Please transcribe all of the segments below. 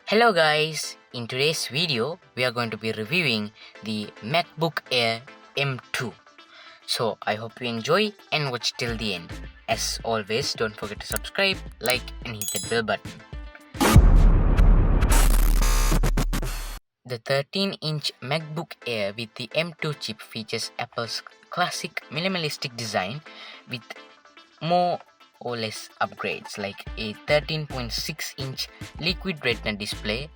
Hello guys, in today's video we are going to be reviewing the MacBook Air M2. So I hope you enjoy and watch till the end. As always, don't forget to subscribe, like and hit that bell button. The 13-inch MacBook Air with the M2 chip features Apple's classic minimalistic design with more or less upgrades like a 13.6-inch liquid retina display,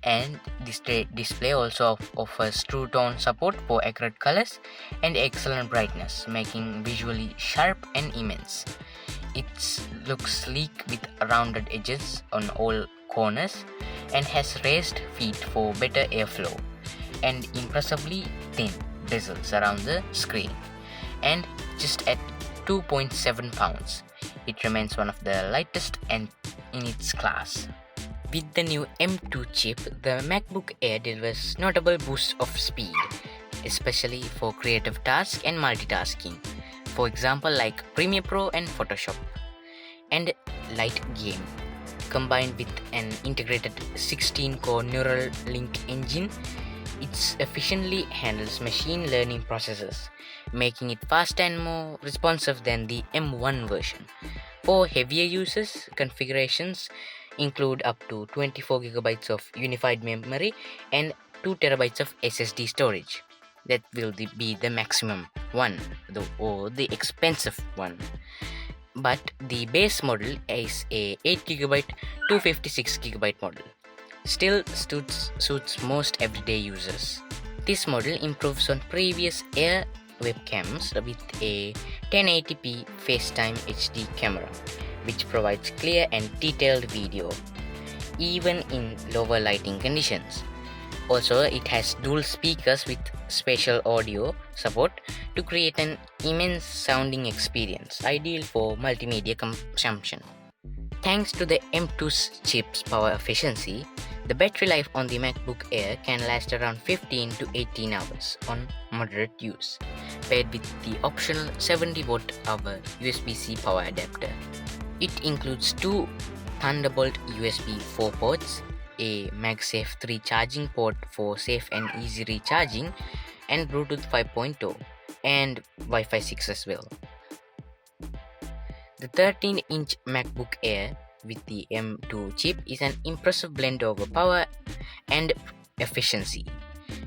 and this display also offers true tone support for accurate colors and excellent brightness, making visually sharp and immense. It looks sleek with rounded edges on all corners and has raised feet for better airflow, and impressively thin bezels around the screen. And just at 2.7 pounds, it remains one of the lightest and in its class. With the new M2 chip, the MacBook Air delivers notable boosts of speed, especially for creative tasks and multitasking. For example, like Premiere Pro and Photoshop, and light game. Combined with an integrated 16-core neural link engine, it efficiently handles machine learning processes, making it faster and more responsive than the M1 version. For heavier users, configurations include up to 24GB of unified memory and 2TB of SSD storage. That will be the maximum one, or the expensive one. But the base model is a 8GB 256GB model. Still suits most everyday users. This model improves on previous Air webcams with a 1080p FaceTime HD camera, which provides clear and detailed video, even in lower lighting conditions. Also, it has dual speakers with spatial audio support to create an immense sounding experience, ideal for multimedia consumption. Thanks to the M2's chip's power efficiency, the battery life on the MacBook Air can last around 15 to 18 hours on moderate use, paired with the optional 70-watt-hour USB-C power adapter. It includes two Thunderbolt USB 4 ports, a MagSafe 3 charging port for safe and easy recharging, and Bluetooth 5.0 and Wi-Fi 6 as well. The 13-inch MacBook Air with the M2 chip is an impressive blend of power and efficiency,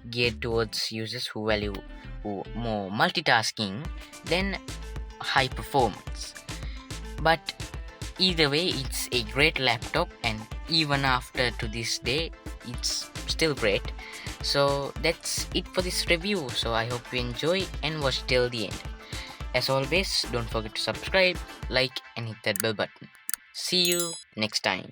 geared towards users who value more multitasking than high performance. But either way, it's a great laptop, and even after to this day, it's still great. So that's it for this review. So I hope you enjoy and watch till the end. As always, don't forget to subscribe, like and hit that bell button. See you next time.